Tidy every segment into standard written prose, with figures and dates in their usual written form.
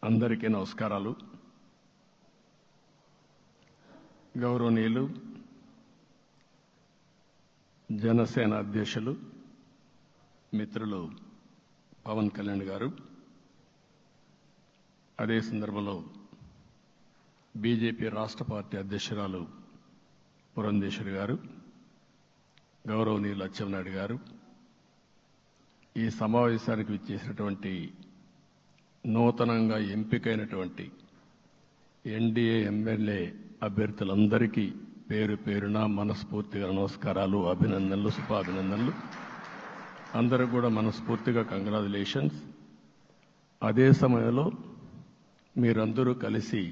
అందరికీ నమస్కారాలు. గౌరవనీయులు జనసేన అధ్యక్షులు మిత్రులు పవన్ కళ్యాణ్ గారు, అదే సందర్భంలో బీజేపీ రాష్ట్ర పార్టీ అధ్యక్షురాలు పురంధేశ్వరి గారు, గౌరవనీయులు అచ్చెన్నాయుడు గారు, ఈ సమావేశానికి విచ్చేసినటువంటి నూతనంగా ఎంపికైనటువంటి ఎన్డీఏ ఎమ్మెల్యే అభ్యర్థులందరికీ పేరు పేరున మనస్ఫూర్తిగా నమస్కారాలు, అభినందనలు, శుభాభినందనలు. అందరూ కూడా మనస్ఫూర్తిగా కంగ్రాచులేషన్స్. అదే సమయంలో మీరందరూ కలిసి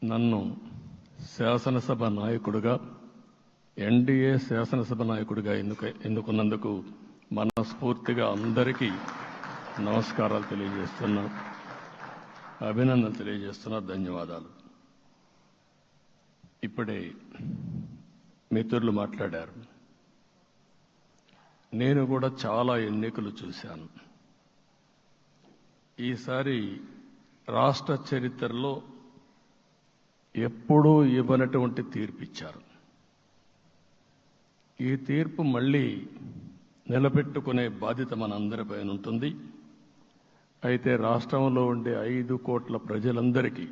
నన్ను శాసనసభ నాయకుడిగా, ఎన్డీఏ శాసనసభ నాయకుడిగా ఎన్నుకున్నందుకు మనస్ఫూర్తిగా అందరికీ నమస్కారాలు తెలియజేస్తున్నా, అభినందనలు తెలియజేస్తున్నా, ధన్యవాదాలు. ఇప్పుడే మిత్రులు మాట్లాడారు. నేను కూడా చాలా ఎన్నికలు చూశాను. ఈసారి రాష్ట్ర చరిత్రలో ఎప్పుడూ ఇవ్వనటువంటి తీర్పు ఇచ్చారు. ఈ తీర్పు మళ్ళీ నిలబెట్టుకునే బాధ్యత మనందరిపైన ఉంటుంది. అయితే రాష్ట్రంలో ఉండే 5 కోట్ల ప్రజలందరికీ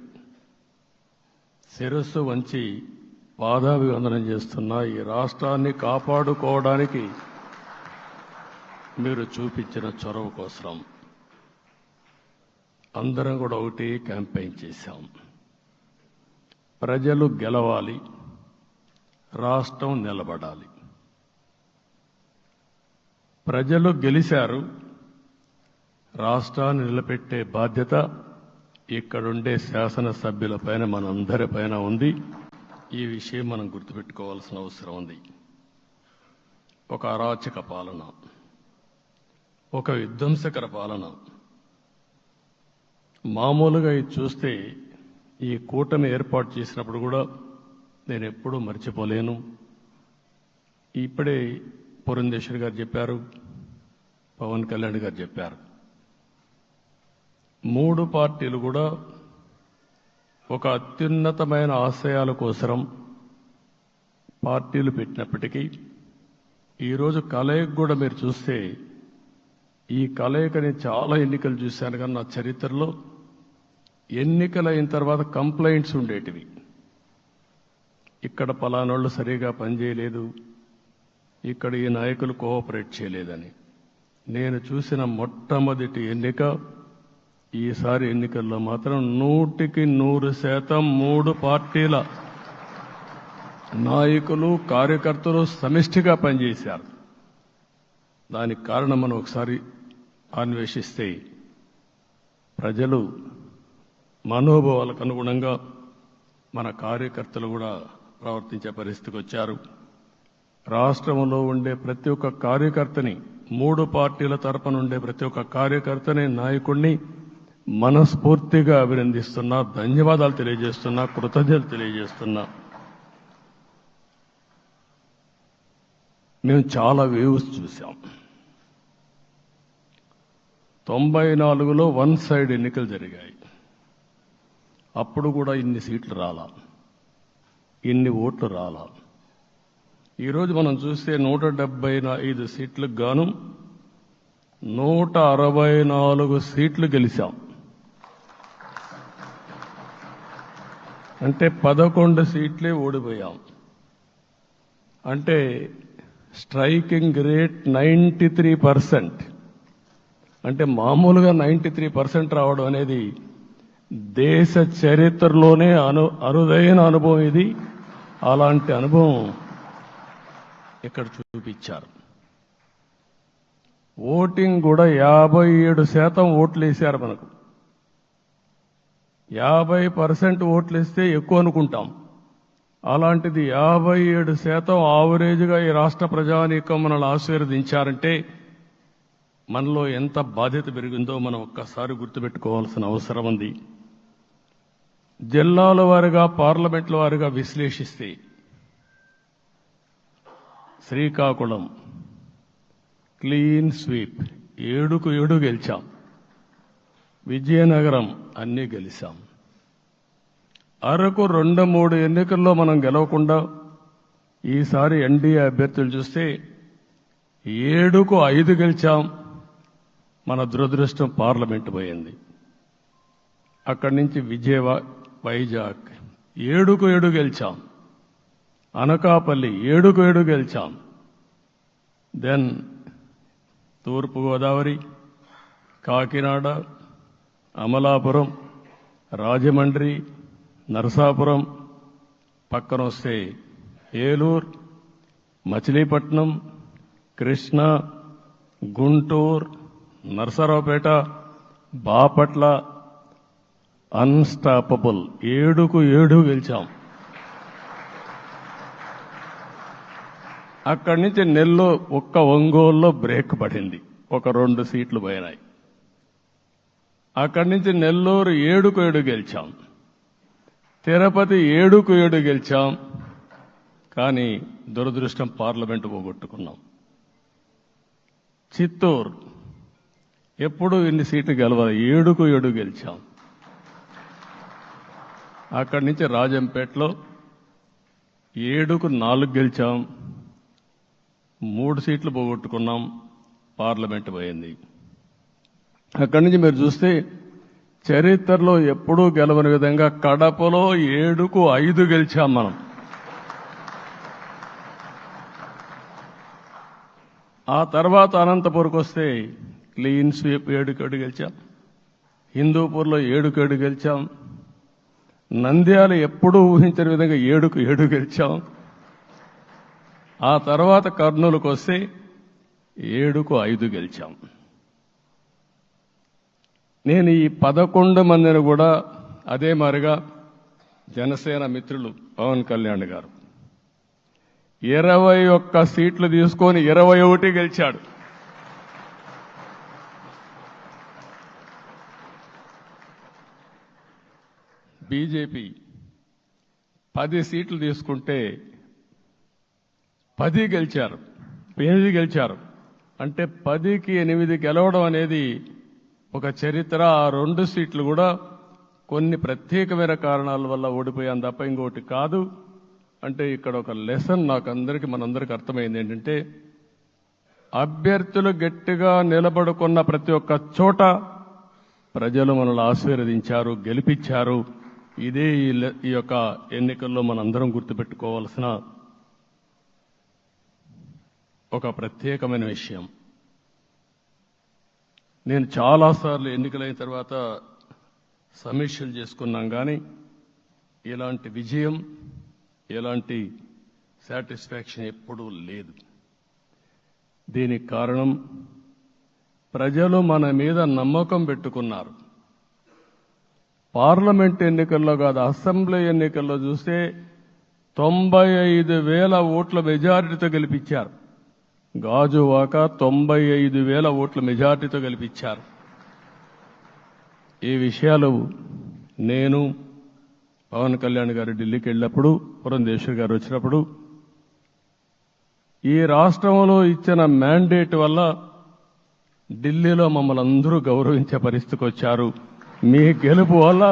శిరస్సు వంచి పాదాభివందనం చేస్తున్నా. ఈ రాష్ట్రాన్ని కాపాడుకోవడానికి మీరు చూపించిన చొరవ కోసం అందరం కూడా ఒకటి క్యాంపెయిన్ చేశాం. ప్రజలు గెలవాలి, రాష్ట్రం నిలబడాలి. ప్రజలు గెలిచారు. రాష్ట్రాన్ని నిలబెట్టే బాధ్యత ఇక్కడుండే శాసనసభ్యులపైన, మనందరిపైన ఉంది. ఈ విషయం మనం గుర్తుపెట్టుకోవాల్సిన అవసరం ఉంది. ఒక అరాచక పాలన, ఒక విధ్వంసకర పాలన. మామూలుగా ఇది చూస్తే ఈ కూటమి ఏర్పాటు చేసినప్పుడు కూడా నేను ఎప్పుడూ మర్చిపోలేను. ఇప్పుడే పురంధేశ్వరి గారు చెప్పారు, పవన్ కళ్యాణ్ గారు చెప్పారు. 3 పార్టీలు కూడా ఒక అత్యున్నతమైన ఆశయాల కోసం పార్టీలు పెట్టినప్పటికీ ఈరోజు కలయిక కూడా మీరు చూస్తే, ఈ కలయికని చాలా ఎన్నికలు చూశాను కానీ నా చరిత్రలో ఎన్నికలైన తర్వాత కంప్లైంట్స్ ఉండేటివి. ఇక్కడ పలానోళ్ళు సరిగా పనిచేయలేదు, ఇక్కడ ఈ నాయకులు కోఆపరేట్ చేయలేదని. నేను చూసిన మొట్టమొదటి ఎన్నిక, ఈసారి ఎన్నికల్లో మాత్రం 100కి 100% 3 పార్టీల నాయకులు, కార్యకర్తలు సమిష్టిగా పనిచేశారు. దానికి కారణం మనం ఒకసారి అన్వేషిస్తే, ప్రజలు మనోభావాలకు అనుగుణంగా మన కార్యకర్తలు కూడా ప్రవర్తించే పరిస్థితికి వచ్చారు. రాష్ట్రంలో ఉండే ప్రతి ఒక్క కార్యకర్తని, 3 పార్టీల తరపున ఉండే ప్రతి ఒక్క కార్యకర్తని, నాయకుడిని మనస్ఫూర్తిగా అభినందిస్తున్నా, ధన్యవాదాలు తెలియజేస్తున్నా, కృతజ్ఞతలు తెలియజేస్తున్నా. మేము చాలా వేవ్స్ చూసాం. 94లో 1 సైడ్ ఎన్నికలు జరిగాయి. అప్పుడు కూడా ఇన్ని సీట్లు రాలా, ఇన్ని ఓట్లు రాలా. ఈరోజు మనం చూస్తే 175 సీట్లకు గాను 164 సీట్లు గెలిచాం. అంటే 11 సీట్లే ఓడిపోయాం. అంటే స్ట్రైకింగ్ రేట్ 93%. అంటే మామూలుగా 93% రావడం అనేది దేశ చరిత్రలోనే అరుదైన అనుభవం ఇది. అలాంటి అనుభవం ఇక్కడ చూపించారు. ఓటింగ్ కూడా 57% ఓట్లు వేశారు. మనకు 50% ఓట్లు వేస్తే ఎక్కువ అనుకుంటాం. అలాంటిది 57% ఆవరేజ్గా ఈ రాష్ట్ర ప్రజానీకం మనల్ని ఆశీర్వదించారంటే మనలో ఎంత బాధ్యత పెరిగిందో మనం ఒక్కసారి గుర్తుపెట్టుకోవాల్సిన అవసరం ఉంది. జిల్లాల వారీగా, పార్లమెంట్ల వారీగా విశ్లేషిస్తే శ్రీకాకుళం క్లీన్ స్వీప్, 7కు 7 గెలిచాం. విజయనగరం అన్నీ గెలిచాం. అరకు 2-3 ఎన్నికల్లో మనం గెలవకుండా ఈసారి ఎన్డీఏ అభ్యర్థులు చూస్తే 7కు 5 గెలిచాం. మన దురదృష్టం పార్లమెంట్ పోయింది. అక్కడి నుంచి వైజాగ్ 7కు 7 గెలిచాం. అనకాపల్లి 7కు 7 గెలిచాం. దెన్ తూర్పుగోదావరి, కాకినాడ, అమలాపురం, రాజమండ్రి, నరసాపురం, పక్కన వస్తే ఏలూరు, మచిలీపట్నం, కృష్ణా, గుంటూరు, నరసరావుపేట, బాపట్ల అన్స్టాపబుల్ 7కు 7 గెలిచాం. అక్కడి నుంచి ఒక్క ఒంగోలులో బ్రేక్ పడింది, ఒక 2 సీట్లు పోయినాయి. అక్కడి నుంచి నెల్లూరు 7కు 7 గెలిచాం. తిరుపతి 7కు 7 గెలిచాం. కానీ దురదృష్టం పార్లమెంటు పోగొట్టుకున్నాం. చిత్తూరు ఎప్పుడు ఇన్ని సీట్లు గెలవాలి, 7కు 7 గెలిచాం. అక్కడి నుంచి రాజంపేటలో 7కు 4 గెలిచాం. 3 సీట్లు పోగొట్టుకున్నాం, పార్లమెంటు పోయింది. అక్కడి నుంచి మీరు చూస్తే చరిత్రలో ఎప్పుడూ గెలవని విధంగా కడపలో 7కు 5 గెలిచాం మనం. ఆ తర్వాత అనంతపురంకి వస్తే క్లీన్ స్వీప్ 7కు 7 గెలిచాం. హిందూపూర్లో 7కు 7 గెలిచాం. నంద్యాల ఎప్పుడూ ఊహించని విధంగా 7కు 7 గెలిచాం. ఆ తర్వాత కర్నూలుకు వస్తే 7కు 5 గెలిచాం. నేను ఈ 11 మందిని కూడా అదే మారిగా జనసేన మిత్రులు పవన్ కళ్యాణ్ గారు 21 సీట్లు తీసుకొని 21 గెలిచాడు. బీజేపీ 10 సీట్లు తీసుకుంటే 10 గెలిచారు, 8 గెలిచారు. అంటే 10కి 8 గెలవడం అనేది ఒక చరిత్ర. ఆ 2 సీట్లు కూడా కొన్ని ప్రత్యేకమైన కారణాల వల్ల ఓడిపోయాం తప్ప ఇంకోటి కాదు. అంటే ఇక్కడ ఒక లెసన్ మనందరికీ అర్థమైంది ఏంటంటే, అభ్యర్థులు గట్టిగా నిలబడుకున్న ప్రతి ఒక్క చోట ప్రజలు మనల్ని ఆశీర్వదించారు, గెలిపించారు. ఇదే ఈ యొక్క ఎన్నికల్లో మనందరం గుర్తుపెట్టుకోవాల్సిన ఒక ప్రత్యేకమైన విషయం. నేను చాలాసార్లు ఎన్నికలైన తర్వాత సమీక్షలు చేసుకున్నాం, కానీ ఇలాంటి విజయం, ఎలాంటి సాటిస్ఫాక్షన్ ఎప్పుడూ లేదు. దీనికి కారణం ప్రజలు మన మీద నమ్మకం పెట్టుకున్నారు. పార్లమెంట్ ఎన్నికల్లో కాదు, అసెంబ్లీ ఎన్నికల్లో చూస్తే 95,000 ఓట్ల మెజారిటీతో గెలిపించారు. గాజువాక 95,000 ఓట్ల మెజారిటీతో గెలిపించారు. ఈ విషయాలు నేను పవన్ కళ్యాణ్ గారు ఢిల్లీకి వెళ్ళినప్పుడు, పురంధేశ్వరి గారు వచ్చినప్పుడు, ఈ రాష్ట్రంలో ఇచ్చిన మ్యాండేట్ వల్ల ఢిల్లీలో మమ్మల్ని అందరూ గౌరవించే పరిస్థితికి వచ్చారు. మీ గెలుపు వల్ల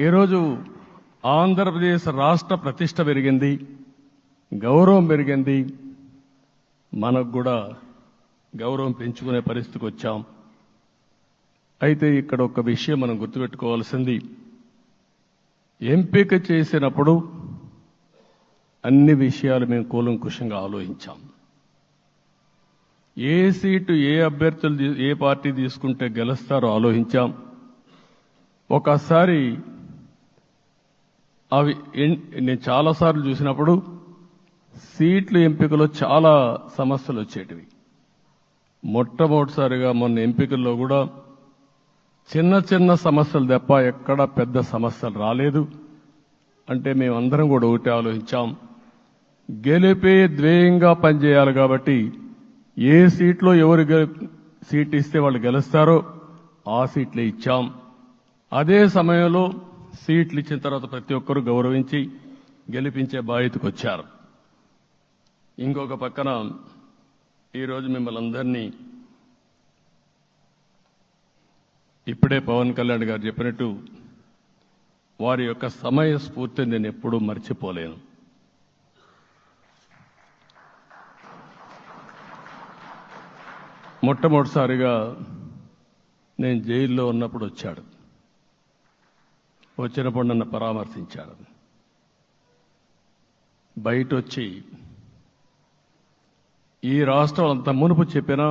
ఈరోజు ఆంధ్రప్రదేశ్ రాష్ట్ర ప్రతిష్ట పెరిగింది, గౌరవం పెరిగింది. మనకు కూడా గౌరవం పెంచుకునే పరిస్థితికి వచ్చాం. అయితే ఇక్కడ ఒక విషయం మనం గుర్తుపెట్టుకోవాల్సింది, ఎంపిక చేసినప్పుడు అన్ని విషయాలు మేము కూలంకుషంగా ఆలోచించాం. ఏ సీటు ఏ అభ్యర్థులు ఏ పార్టీ తీసుకుంటే గెలుస్తారో ఆలోచించాం. ఒకసారి నేను చాలాసార్లు చూసినప్పుడు సీట్ల ఎంపికలో చాలా సమస్యలు వచ్చేటివి. మొట్టమొదటిసారిగా మొన్న ఎంపికల్లో కూడా చిన్న చిన్న సమస్యలు తప్ప ఎక్కడ పెద్ద సమస్యలు రాలేదు. అంటే మేమందరం కూడా ఒకటి ఆలోచించాం, గెలిపే ధ్యేయంగా పనిచేయాలి. కాబట్టి ఏ సీట్లో ఎవరు సీట్ ఇస్తే వాళ్ళు గెలుస్తారో ఆ సీట్లే ఇచ్చాం. అదే సమయంలో సీట్లు ఇచ్చిన తర్వాత ప్రతి ఒక్కరూ గౌరవించి గెలిపించే బాధ్యతకు వచ్చారు. ఇంకొక పక్కన ఈరోజు మిమ్మల్ని అందరినీ ఇప్పుడే పవన్ కళ్యాణ్ గారు చెప్పినట్టు వారి యొక్క సమయ స్ఫూర్తిని నేను ఎప్పుడూ మర్చిపోలేను. మొట్టమొదటిసారిగా నేను జైల్లో ఉన్నప్పుడు వచ్చాడు. వచ్చినప్పుడు నన్ను పరామర్శించాడు. బయట వచ్చి ఈ రాష్ట్రం అంత మునుపు చెప్పినా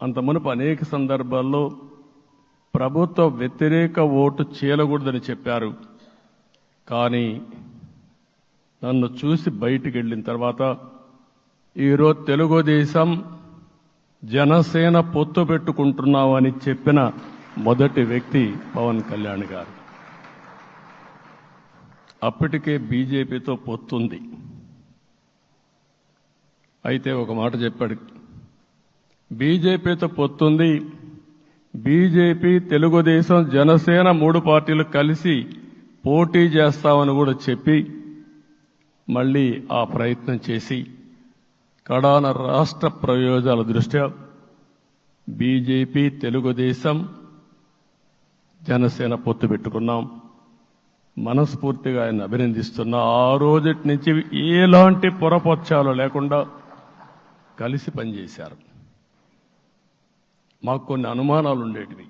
అంత మునుపు అనేక సందర్భాల్లో ప్రభుత్వ వ్యతిరేక ఓటు చేయకూడదని చెప్పారు. కానీ నన్ను చూసి బయటికి వెళ్ళిన తర్వాత ఈరోజు తెలుగుదేశం జనసేన పొత్తు పెట్టుకుంటున్నామని చెప్పిన మొదటి వ్యక్తి పవన్ కళ్యాణ్ గారు. అప్పటికే బీజేపీతో పొత్తుంది. అయితే ఒక మాట చెప్పాడు, బీజేపీతో పొత్తుంది, బీజేపీ తెలుగుదేశం జనసేన 3 పార్టీలు కలిసి పోటీ చేస్తామని కూడా చెప్పి మళ్ళీ ఆ ప్రయత్నం చేసి కడాన రాష్ట్ర ప్రయోజనాల దృష్ట్యా బీజేపీ తెలుగుదేశం జనసేన పొత్తు పెట్టుకున్నాం. మనస్ఫూర్తిగా ఆయన అభినందిస్తున్నా. ఆ రోజటి నుంచి ఎలాంటి పొరపక్షాలు లేకుండా కలిసి పనిచేశారు. మాకు కొన్ని అనుమానాలు ఉండేటివి.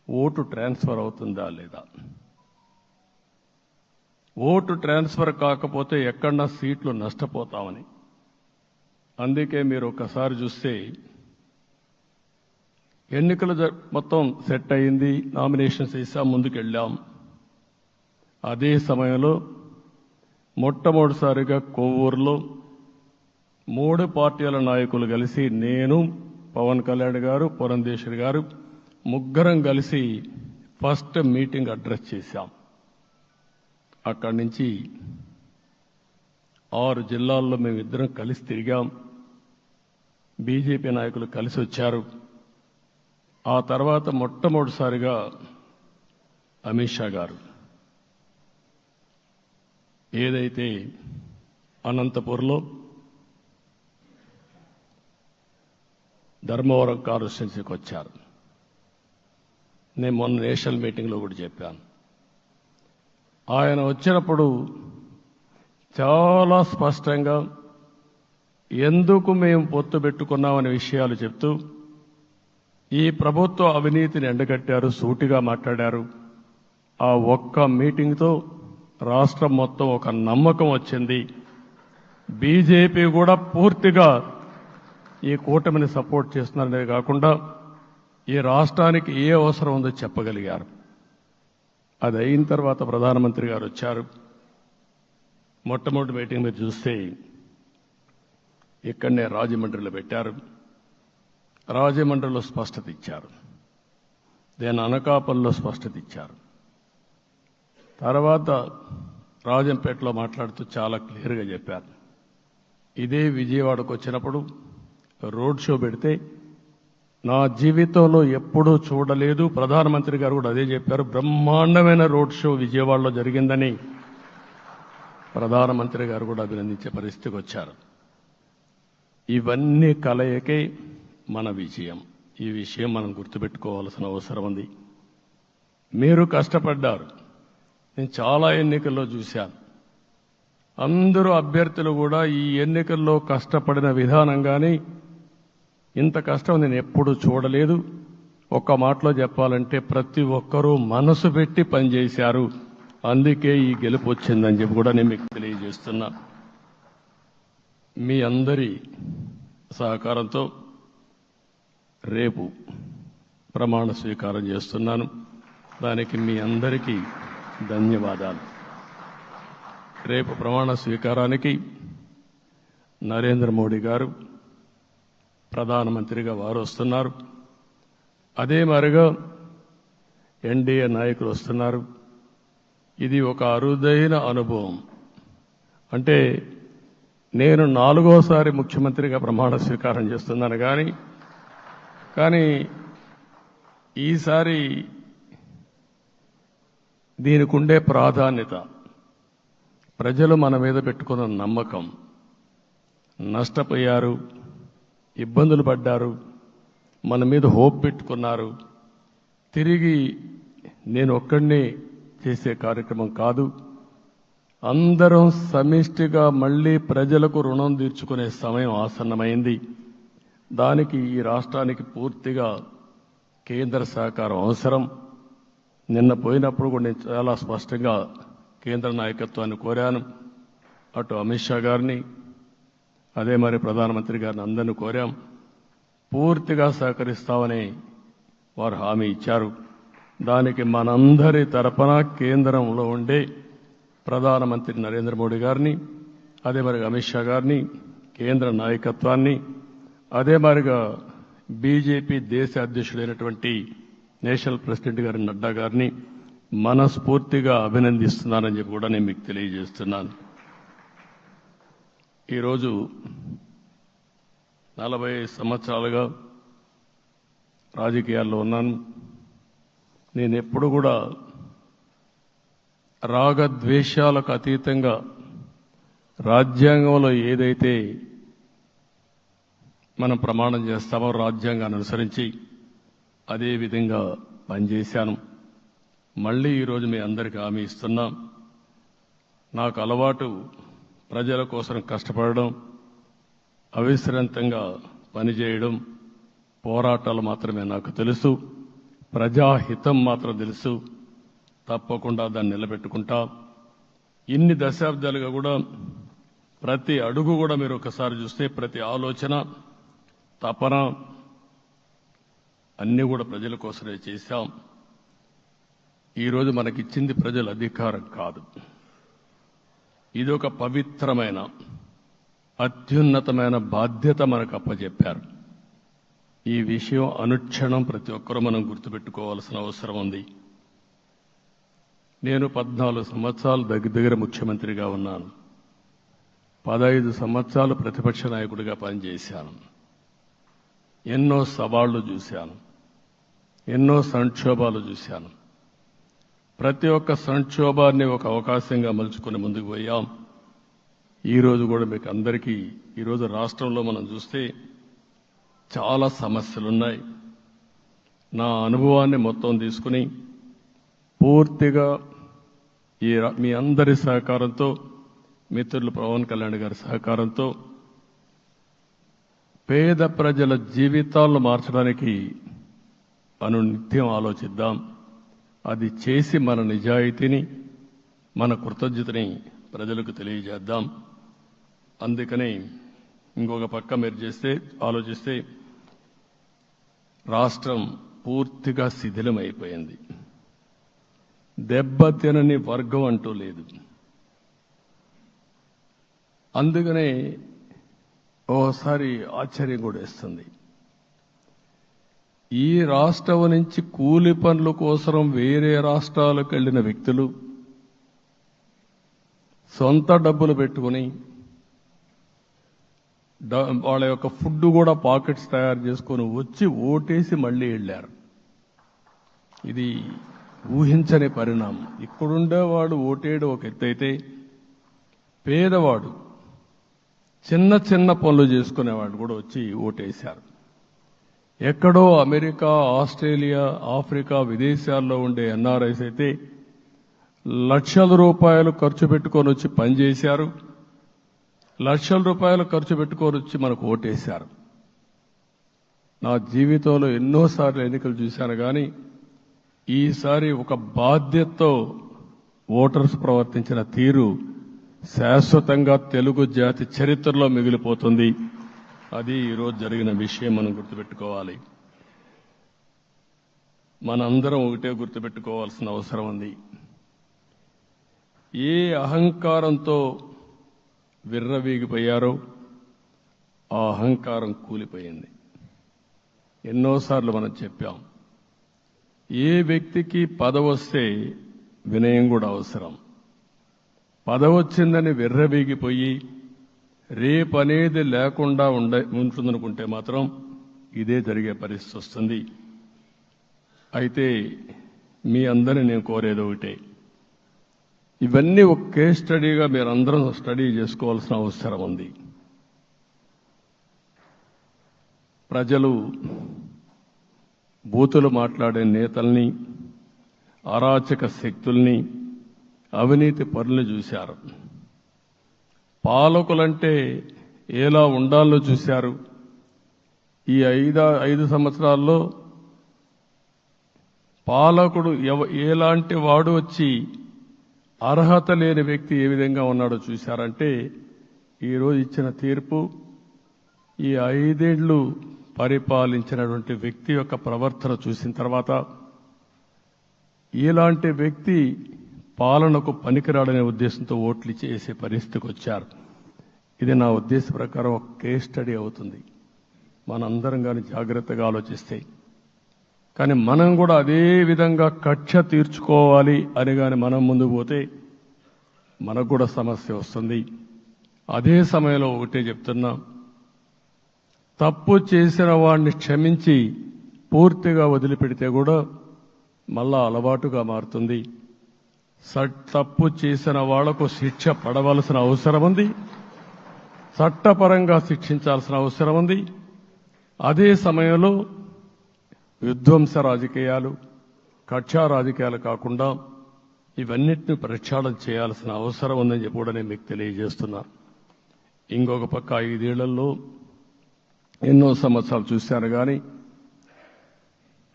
ఓటు ట్రాన్స్ఫర్ అవుతుందా లేదా, ఓటు ట్రాన్స్ఫర్ కాకపోతే ఎక్కడన్నా సీట్లు నష్టపోతామని. అందుకే మీరు ఒకసారి చూస్తే ఎన్నికలు మొత్తం సెట్ అయింది, నామినేషన్స్ వేసాం, ముందుకెళ్ళాం. అదే సమయంలో మొట్టమొదటిసారిగా కొవ్వూరులో 3 పార్టీల నాయకులు కలిసి, నేను, పవన్ కళ్యాణ్ గారు, పురంధేశ్వరి గారు ముగ్గురం కలిసి ఫస్ట్ మీటింగ్ అడ్రస్ చేశాం. అక్కడి నుంచి 6 జిల్లాల్లో మేమిద్దరం కలిసి తిరిగాం. బీజేపీ నాయకులు కలిసి వచ్చారు. ఆ తర్వాత మొట్టమొదటిసారిగా అమిత్ షా గారు ఏదైతే అనంతపూర్లో ధర్మవరం కాన్స్టిట్యున్సీకి వచ్చారు. నేను మొన్న నేషనల్ మీటింగ్లో కూడా చెప్పాను. ఆయన వచ్చినప్పుడు చాలా స్పష్టంగా ఎందుకు మేము పొత్తు పెట్టుకున్నామనే విషయాలు చెప్తూ ఈ ప్రభుత్వ అవినీతిని ఎండగట్టారు, సూటిగా మాట్లాడారు. ఆ ఒక్క మీటింగ్తో రాష్ట్రం మొత్తం ఒక నమ్మకం వచ్చింది. బీజేపీ కూడా పూర్తిగా ఈ కూటమిని సపోర్ట్ చేస్తున్నారనే కాకుండా ఈ రాష్ట్రానికి ఏ అవసరం ఉందో చెప్పగలిగారు. అది అయిన తర్వాత ప్రధానమంత్రి గారు వచ్చారు. మొట్టమొదటి మీటింగ్ మీరు చూస్తే ఇక్కడనే రాజమండ్రిలో పెట్టారు. రాజమండ్రిలో స్పష్టత ఇచ్చారు, దేని అనకాపల్లిలో స్పష్టత ఇచ్చారు. తర్వాత రాజంపేటలో మాట్లాడుతూ చాలా క్లియర్గా చెప్పారు. ఇదే విజయవాడకు వచ్చినప్పుడు రోడ్ షో పెడితే నా జీవితంలో ఎప్పుడూ చూడలేదు, ప్రధానమంత్రి గారు కూడా అదే చెప్పారు, బ్రహ్మాండమైన రోడ్ షో విజయవాడలో జరిగిందని ప్రధానమంత్రి గారు కూడా అభినందించే పరిస్థితికి వచ్చారు. ఇవన్నీ కలయికే మన విజయం. ఈ విషయం మనం గుర్తుపెట్టుకోవాల్సిన అవసరం ఉంది. మీరు కష్టపడ్డారు. నేను చాలా ఎన్నికల్లో చూశాను. అందరూ అభ్యర్థులు కూడా ఈ ఎన్నికల్లో కష్టపడిన విధానం కానీ ఇంత కష్టం నేను ఎప్పుడూ చూడలేదు. ఒక్క మాటలో చెప్పాలంటే ప్రతి ఒక్కరూ మనసు పెట్టి పనిచేశారు. అందుకే ఈ గెలుపు వచ్చిందని చెప్పి కూడా నేను మీకు తెలియజేస్తున్నా. మీ అందరి సహకారంతో రేపు ప్రమాణ స్వీకారం చేస్తున్నాను. దానికి మీ అందరికీ ధన్యవాదాలు. రేపు ప్రమాణ స్వీకారానికి నరేంద్ర మోడీ గారు ప్రధానమంత్రిగా వారు వస్తున్నారు. అదే మరిగా ఎన్డీఏ నాయకులు వస్తున్నారు. ఇది ఒక అరుదైన అనుభవం. అంటే నేను 4వసారి ముఖ్యమంత్రిగా ప్రమాణ స్వీకారం చేస్తున్నాను కానీ ఈసారి దీనికి ఉండే ప్రాధాన్యత, ప్రజలు మన మీద పెట్టుకున్న నమ్మకం, నష్టపోయారు, ఇబ్బందులు పడ్డారు, మన మీద హోప్ పెట్టుకున్నారు. తిరిగి నేను ఒక్కడినే చేసే కార్యక్రమం కాదు. అందరం సమిష్టిగా మళ్లీ ప్రజలకు రుణం తీర్చుకునే సమయం ఆసన్నమైంది. దానికి ఈ రాష్ట్రానికి పూర్తిగా కేంద్ర సహకారం అవసరం. నిన్న పోయినప్పుడు కూడా నేను చాలా స్పష్టంగా కేంద్ర నాయకత్వాన్ని కోరాను. అటు అమిత్ షా గారిని, అదే మరి ప్రధానమంత్రి గారిని అందరినీ కోరాం. పూర్తిగా సహకరిస్తామని వారు హామీ ఇచ్చారు. దానికి మనందరి తరపున కేంద్రంలో ఉండే ప్రధానమంత్రి నరేంద్ర మోడీ గారిని, అదే మరి అమిత్ షా గారిని, కేంద్ర నాయకత్వాన్ని, అదే మరిగా బీజేపీ దేశ అధ్యక్షుడైనటువంటి నేషనల్ ప్రెసిడెంట్ గారి నడ్డా గారిని మనస్ఫూర్తిగా అభినందిస్తున్నానని చెప్పి కూడా నేను మీకు తెలియజేస్తున్నాను. ఈరోజు 40 సంవత్సరాలుగా రాజకీయాల్లో ఉన్నాను. నేను ఎప్పుడు కూడా రాగద్వేషాలకు అతీతంగా రాజ్యాంగంలో ఏదైతే మనం ప్రమాణం చేస్తామో రాజ్యాంగాన్ని అనుసరించి అదే విధంగా పనిచేశాను. మళ్ళీ ఈరోజు మీ అందరికీ హామీ ఇస్తున్నాం. నాకు అలవాటు ప్రజల కోసం కష్టపడడం, అవిశ్రాంతంగా పనిచేయడం, పోరాటాలు మాత్రమే నాకు తెలుసు. ప్రజాహితం మాత్రం తెలుసు. తప్పకుండా దాన్ని నిలబెట్టుకుంటా. ఇన్ని దశాబ్దాలుగా కూడా ప్రతి అడుగు కూడా మీరు ఒకసారి చూస్తే ప్రతి ఆలోచన, తపన అన్నీ కూడా ప్రజల కోసమే చేశాం. ఈరోజు మనకిచ్చింది ప్రజల అధికారం కాదు. ఇది ఒక పవిత్రమైన అత్యున్నతమైన బాధ్యత మనకు అప్పచెప్పారు. ఈ విషయం అనుక్షణం ప్రతి ఒక్కరూ మనం గుర్తుపెట్టుకోవాల్సిన అవసరం ఉంది. నేను 14 సంవత్సరాలు దగ్గర ముఖ్యమంత్రిగా ఉన్నాను. 15 సంవత్సరాలు ప్రతిపక్ష నాయకుడిగా పనిచేశాను. ఎన్నో సవాళ్లు చూశాను, ఎన్నో సంక్షోభాలు చూశాను. ప్రతి ఒక్క సంక్షోభాన్ని ఒక అవకాశంగా మలుచుకుని ముందుకు పోయాం. ఈరోజు కూడా మీకు అందరికీ ఈరోజు రాష్ట్రంలో మనం చూస్తే చాలా సమస్యలున్నాయి. నా అనుభవాన్ని మొత్తం తీసుకుని పూర్తిగా మీ అందరి సహకారంతో, మిత్రులు పవన్ కళ్యాణ్ గారి సహకారంతో పేద ప్రజల జీవితాలను మార్చడానికి అనునిత్యం ఆలోచిద్దాం. అది చేసి మన నిజాయితీని, మన కృతజ్ఞతని ప్రజలకు తెలియజేద్దాం. అందుకని ఇంకొక పక్క మీరు ఆలోచిస్తే రాష్ట్రం పూర్తిగా శిథిలమైపోయింది. దెబ్బతినని వర్గం అంటూ లేదు. అందుకనే ఓసారి ఆశ్చర్యం కూడా వేస్తుంది. ఈ రాష్ట్రం నుంచి కూలి పనుల కోసం వేరే రాష్ట్రాలకు వెళ్లిన వ్యక్తులు సొంత డబ్బులు పెట్టుకుని వాళ్ళ యొక్క ఫుడ్ కూడా పాకెట్స్ తయారు చేసుకొని వచ్చి ఓటేసి మళ్లీ వెళ్లారు. ఇది ఊహించని పరిణామం. ఇక్కడుండేవాడు ఓటేయడం ఒక ఎత్తైతే, పేదవాడు చిన్న చిన్న పనులు చేసుకునేవాడు కూడా వచ్చి ఓటేశారు. ఎక్కడో అమెరికా, ఆస్ట్రేలియా, ఆఫ్రికా విదేశాల్లో ఉండే ఎన్ఆర్ఐస్ అయితే లక్షల రూపాయలు ఖర్చు పెట్టుకొని వచ్చి పనిచేశారు. లక్షల రూపాయలు ఖర్చు పెట్టుకొని వచ్చి మనకు ఓటేశారు. నా జీవితంలో ఎన్నోసార్లు ఎన్నికలు చూశాను, కానీ ఈసారి ఒక బాధ్యతతో ఓటర్స్ ప్రవర్తించిన తీరు శాశ్వతంగా తెలుగు జాతి చరిత్రలో మిగిలిపోతుంది. అది ఈరోజు జరిగిన విషయం మనం గుర్తుపెట్టుకోవాలి. మనందరం ఒకటే గుర్తుపెట్టుకోవాల్సిన అవసరం ఉంది. ఏ అహంకారంతో విర్రవీగిపోయారో ఆ అహంకారం కూలిపోయింది. ఎన్నోసార్లు మనం చెప్పాం, ఏ వ్యక్తికి పదవొస్తే వినయం కూడా అవసరం. పదవొచ్చిందని విర్రవీగిపోయి రేపనేది లేకుండా ఉంటుందనుకుంటే మాత్రం ఇదే జరిగే పరిస్థితి వస్తుంది. అయితే మీ అందరినీ నేను కోరేది ఒకటే, ఇవన్నీ ఒక కేస్ స్టడీగా మీరందరం స్టడీ చేసుకోవాల్సిన అవసరం ఉంది. ప్రజలు బూతులు మాట్లాడే నేతల్ని, అరాచక శక్తుల్ని, అవినీతి పరుల్ని చూశారు. పాలకులంటే ఎలా ఉండాలో చూశారు. ఈ 5 సంవత్సరాల్లో పాలకుడు ఎలాంటి వాడు వచ్చి అర్హత లేని వ్యక్తి ఏ విధంగా ఉన్నాడో చూశారంటే, ఈరోజు ఇచ్చిన తీర్పు ఈ 5 ఏళ్లు పరిపాలించినటువంటి వ్యక్తి యొక్క ప్రవర్తన చూసిన తర్వాత ఇలాంటి వ్యక్తి పాలనకు పనికిరాడనే ఉద్దేశంతో ఓట్లు చేసే పరిస్థితికి వచ్చారు. ఇది నా ఉద్దేశ ప్రకారం ఒక కేస్ స్టడీ అవుతుంది, మనందరం కానీ జాగ్రత్తగా ఆలోచిస్తే. కానీ మనం కూడా అదే విధంగా కక్ష తీర్చుకోవాలి అని కానీ మనం ముందుకు పోతే మనకు కూడా సమస్య వస్తుంది. అదే సమయంలో ఒకటే చెప్తున్నా, తప్పు చేసిన వాడిని క్షమించి పూర్తిగా వదిలిపెడితే కూడా మళ్ళా అలవాటుగా మారుతుంది. తప్పు చేసిన వాళ్లకు శిక్ష పడవలసిన అవసరం ఉంది, చట్టపరంగా శిక్షించాల్సిన అవసరం ఉంది. అదే సమయంలో విధ్వంస రాజకీయాలు, కక్షా రాజకీయాలు కాకుండా ఇవన్నిటిని ప్రక్షాళన చేయాల్సిన అవసరం ఉందని చెప్పి కూడా నేను మీకు తెలియజేస్తున్నా. ఇంకొక పక్క 5 ఏళ్లలో ఎన్నో సంవత్సరాలు చూశాను కానీ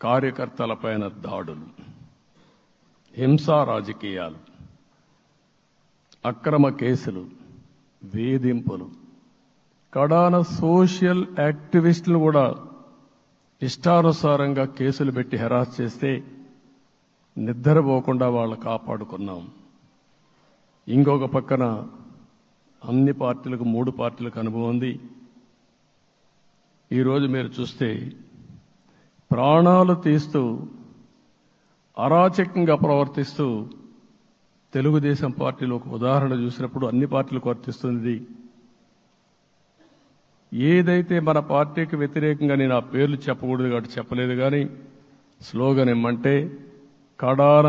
కార్యకర్తలపైన దాడులు, హింసా రాజకీయాలు, అక్రమ కేసులు, వేధింపులు, కడాన సోషల్ యాక్టివిస్టులు కూడా ఇష్టానుసారంగా కేసులు పెట్టి హెరాస్ చేస్తే నిద్రపోకుండా వాళ్ళు కాపాడుకున్నాం. ఇంకొక పక్కన అన్ని పార్టీలకు 3 పార్టీలకు అనుభవం ఉంది. ఈరోజు మీరు చూస్తే ప్రాణాలు తీస్తూ అరాచకంగా ప్రవర్తిస్తూ తెలుగుదేశం పార్టీలో ఒక ఉదాహరణ చూసినప్పుడు అన్ని పార్టీలకు వర్తిస్తుంది. ఏదైతే మన పార్టీకి వ్యతిరేకంగా నేను ఆ పేర్లు చెప్పకూడదు కాబట్టి చెప్పలేదు, కానీ స్లోగన్ ఏమంటే కడాన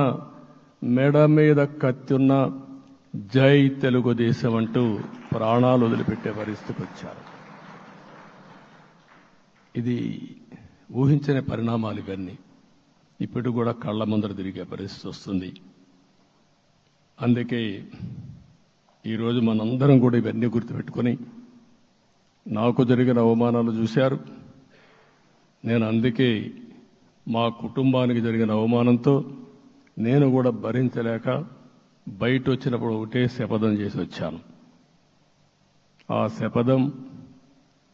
మెడ మీద కత్తున్న జై తెలుగుదేశం అంటూ ప్రాణాలు వదిలిపెట్టే పరిస్థితికి వచ్చారు. ఇది ఊహించని పరిణామాలు ఇవన్నీ. ఇప్పుడు కూడా కళ్ల ముందర తిరిగే పరిస్థితి వస్తుంది. అందుకే ఈరోజు మనందరం కూడా ఇవన్నీ గుర్తుపెట్టుకొని, నాకు జరిగిన అవమానాలు చూశారు. నేను అందుకే మా కుటుంబానికి జరిగిన అవమానంతో నేను కూడా భరించలేక బయట వచ్చినప్పుడు ఒకటే శపథం చేసి వచ్చాను. ఆ శపథం,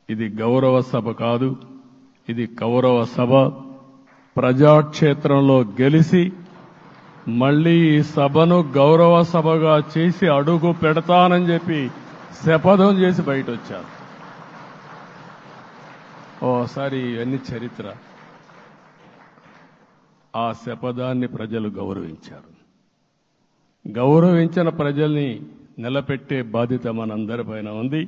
ఇది గౌరవ సభ కాదు, ఇది కౌరవ సభ. ప్రజాక్షేత్రంలో గెలిచి మళ్లీ ఈ సభను గౌరవ సభగా చేసి అడుగు పెడతానని చెప్పి శపథం చేసి బయట వచ్చాను. ఓసారి ఇవన్నీ చరిత్ర. ఆ శపథాన్ని ప్రజలు గౌరవించారు. గౌరవించిన ప్రజల్ని నిలబెట్టే బాధ్యత మనందరిపైన ఉంది.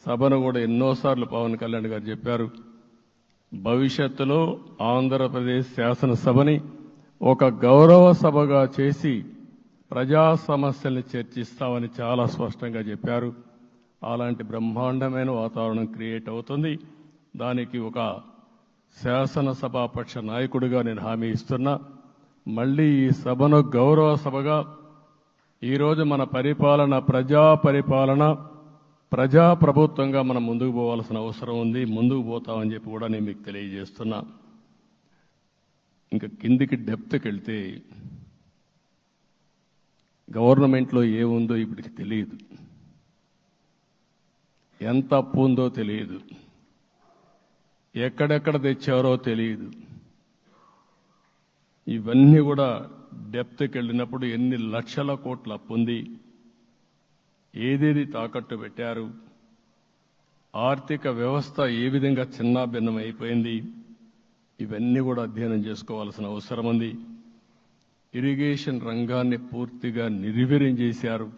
సభను కూడా ఎన్నోసార్లు పవన్ కళ్యాణ్ గారు చెప్పారు, భవిష్యత్తులో ఆంధ్రప్రదేశ్ శాసనసభని ఒక గౌరవ సభగా చేసి ప్రజా సమస్యల్ని చర్చిస్తామని చాలా స్పష్టంగా చెప్పారు. అలాంటి బ్రహ్మాండమైన వాతావరణం క్రియేట్ అవుతుంది. దానికి ఒక శాసనసభాపక్ష నాయకుడిగా నేను హామీ ఇస్తున్నా. మళ్లీ ఈ సభను గౌరవ సభగా, ఈరోజు మన పరిపాలన ప్రజా పరిపాలన, ప్రజా ప్రభుత్వంగా మనం ముందుకు పోవాల్సిన అవసరం ఉంది. ముందుకు పోతామని చెప్పి కూడా నేను మీకు తెలియజేస్తున్నా. ఇంకా కిందికి డెప్త్కి వెళ్తే గవర్నమెంట్లో ఏముందో ఇప్పటికి తెలియదు, ఎంత అప్పు ఉందో తెలియదు, ఎక్కడెక్కడ తెచ్చారో తెలియదు. ఇవన్నీ కూడా డెప్త్కి వెళ్ళినప్పుడు ఎన్ని లక్షల కోట్ల అప్పు ఉంది, ఏదేది తాకట్టు పెట్టారు, ఆర్థిక వ్యవస్థ ఏ విధంగా చిన్నాభిన్నం అయిపోయింది, ఇవన్నీ కూడా అధ్యయనం చేసుకోవాల్సిన అవసరం ఉంది. ఇరిగేషన్ రంగాన్ని పూర్తిగా నిర్వీర్యం చేశారు.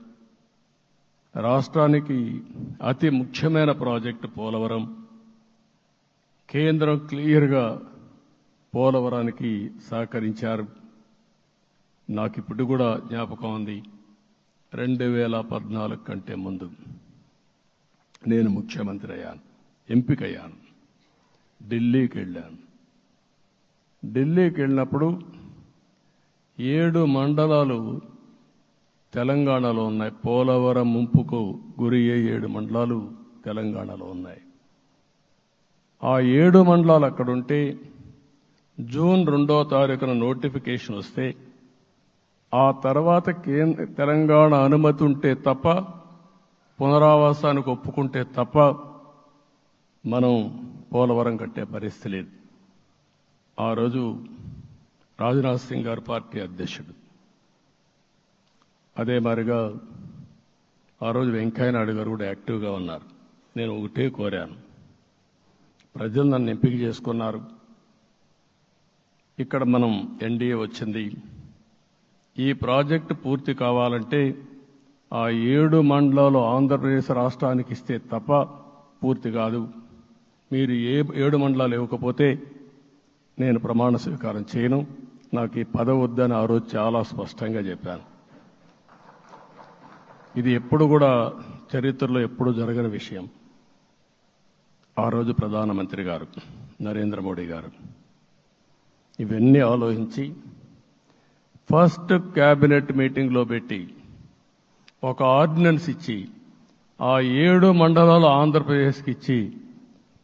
రాష్ట్రానికి అతి ముఖ్యమైన ప్రాజెక్టు పోలవరం. కేంద్రం క్లియర్గా పోలవరానికి సహకరించారు. నాకు ఇప్పుడు కూడా జ్ఞాపకం ఉంది, 2014 కంటే ముందు నేను ముఖ్యమంత్రి అయ్యాను, ఎంపికయ్యాను, ఢిల్లీకి వెళ్ళాను, ఢిల్లీకి వెళ్ళినప్పుడు 7 మండలాలు తెలంగాణలో ఉన్నాయి. పోలవరం ముంపుకు గురి అయ్యే 7 మండలాలు తెలంగాణలో ఉన్నాయి. ఆ 7 మండలాలు అక్కడుంటే జూన్ 2వ తారీఖున నోటిఫికేషన్ వస్తే ఆ తర్వాత తెలంగాణ అనుమతి ఉంటే తప్ప, పునరావాసానికి ఒప్పుకుంటే తప్ప మనం పోలవరం కట్టే పరిస్థితి లేదు. ఆ రోజు రాజ్నాథ్ సింగ్ గారు పార్టీ అధ్యక్షుడు. అదే మాదిరిగా ఆ రోజు వెంకయ్య నాయుడు గారు కూడా యాక్టివ్గా ఉన్నారు. నేను ఒకటే కోరాను, ప్రజలు నన్ను ఎంపిక చేసుకున్నారు, ఇక్కడ మనం ఎన్డీఏ వచ్చింది, ఈ ప్రాజెక్టు పూర్తి కావాలంటే ఆ 7 మండలాలు ఆంధ్రప్రదేశ్ రాష్ట్రానికి ఇస్తే తప్ప పూర్తి కాదు. మీరు 7 మండలాలు ఇవ్వకపోతే నేను ప్రమాణ స్వీకారం చేయను, నాకు ఈ పదవి వద్దని ఆ రోజు చాలా స్పష్టంగా చెప్పాను. ఇది ఎప్పుడు కూడా చరిత్రలో ఎప్పుడు జరగని విషయం. ఆ రోజు ప్రధానమంత్రి గారు నరేంద్ర మోడీ గారు ఇవన్నీ ఆలోచించి ఫస్ట్ క్యాబినెట్ మీటింగ్లో పెట్టి ఒక ఆర్డినెన్స్ ఇచ్చి ఆ 7 మండలాలు ఆంధ్రప్రదేశ్కి ఇచ్చి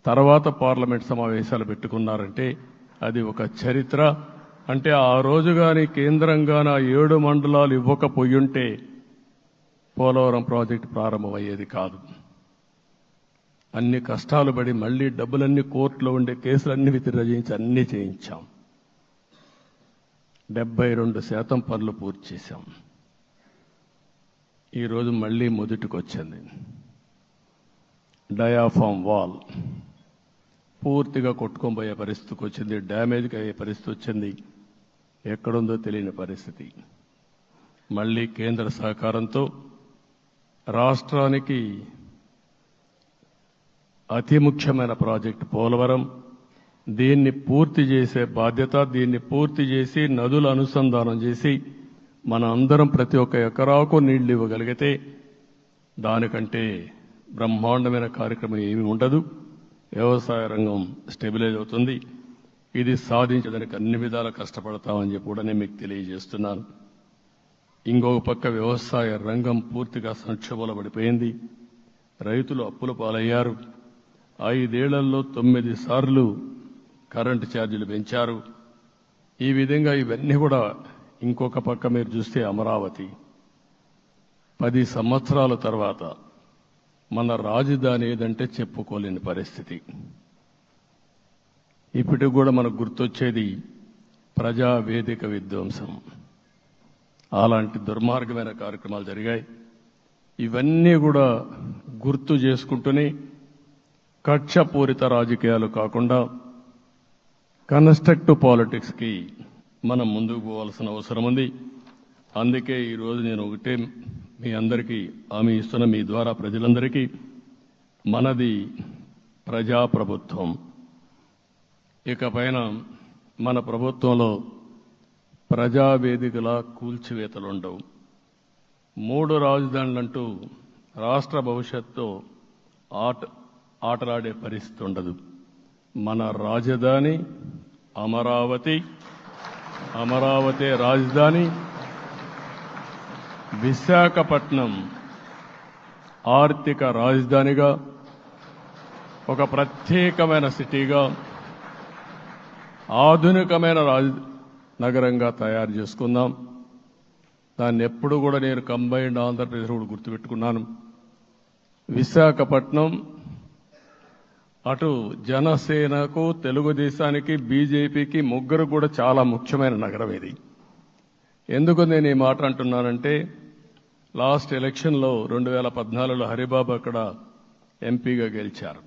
తర్వాత పార్లమెంట్ సమావేశాలు పెట్టుకున్నారంటే అది ఒక చరిత్ర. అంటే ఆ రోజు కానీ కేంద్రంగాన 7 మండలాలు ఇవ్వకపోయుంటే పోలవరం ప్రాజెక్టు ప్రారంభమయ్యేది కాదు. అన్ని కష్టాలు పడి మళ్లీ డబ్బులన్నీ కోర్టులో ఉండే కేసులన్నీ విత్డ్రా చేయించి అన్నీ చేయించాం. 72% పనులు పూర్తి చేశాం. ఈరోజు మళ్లీ మొదటికి వచ్చింది. డయాఫామ్ వాల్ పూర్తిగా కొట్టుకొని పోయే పరిస్థితికి వచ్చింది, డ్యామేజ్కి అయ్యే పరిస్థితి వచ్చింది, ఎక్కడుందో తెలియని పరిస్థితి. మళ్లీ కేంద్ర సహకారంతో రాష్ట్రానికి అతి ముఖ్యమైన ప్రాజెక్టు పోలవరం, దీన్ని పూర్తి చేసే బాధ్యత, దీన్ని పూర్తి చేసి నదుల అనుసంధానం చేసి మన అందరం ప్రతి ఒక్క ఎకరాకు నీళ్లు ఇవ్వగలిగితే దానికంటే బ్రహ్మాండమైన కార్యక్రమం ఏమీ ఉండదు. వ్యవసాయ రంగం స్టెబిలైజ్ అవుతుంది. ఇది సాధించడానికి అన్ని విధాలా కష్టపడతామని చెప్పి కూడా నేను మీకు తెలియజేస్తున్నాను. ఇంకొక పక్క వ్యవసాయ రంగం పూర్తిగా సంక్షోభంలో పడిపోయింది. రైతులు అప్పుల పాలయ్యారు. 5 ఏళ్లలో 9 సార్లు కరెంటు ఛార్జీలు పెంచారు. ఈ విధంగా ఇవన్నీ కూడా ఇంకొక పక్క మీరు చూస్తే అమరావతి 10 సంవత్సరాల తర్వాత మన రాజధాని ఏదంటే చెప్పుకోలేని పరిస్థితి. ఇప్పటికి కూడా మనకు గుర్తొచ్చేది ప్రజావేదిక విధ్వంసం. అలాంటి దుర్మార్గమైన కార్యక్రమాలు జరిగాయి. ఇవన్నీ కూడా గుర్తు చేసుకుంటూనే కక్షపూరిత రాజకీయాలు కాకుండా కన్స్ట్రక్టివ్ పాలిటిక్స్కి మనం ముందుకు పోవాల్సిన అవసరం ఉంది. అందుకే ఈరోజు నేను ఒకటే మీ అందరికీ హామీ ఇస్తున్న, మీ ద్వారా ప్రజలందరికీ, మనది ప్రజాప్రభుత్వం. ఇకపైన మన ప్రభుత్వంలో ప్రజావేదికల కూల్చివేతలు ఉండవు. 3 రాజధానులంటూ రాష్ట్ర భవిష్యత్తు ఆటలాడే పరిస్థితి ఉండదు. మన రాజధాని అమరావతి, అమరావతి రాజధాని. విశాఖపట్నం ఆర్థిక రాజధానిగా, ఒక ప్రత్యేకమైన సిటీగా, ఆధునికమైన నగరంగా తయారు చేసుకుందాం. దాన్ని ఎప్పుడు కూడా నేను కంబైన్డ్ ఆంధ్రప్రదేశ్ కూడా గుర్తుపెట్టుకున్నాను. విశాఖపట్నం అటు జనసేనకు, తెలుగుదేశానికి, బీజేపీకి ముగ్గురు కూడా చాలా ముఖ్యమైన నగరం ఇది. ఎందుకు నేను ఈ మాట అంటున్నానంటే, లాస్ట్ ఎలక్షన్లో 2014లో హరిబాబు అక్కడ ఎంపీగా గెలిచారు.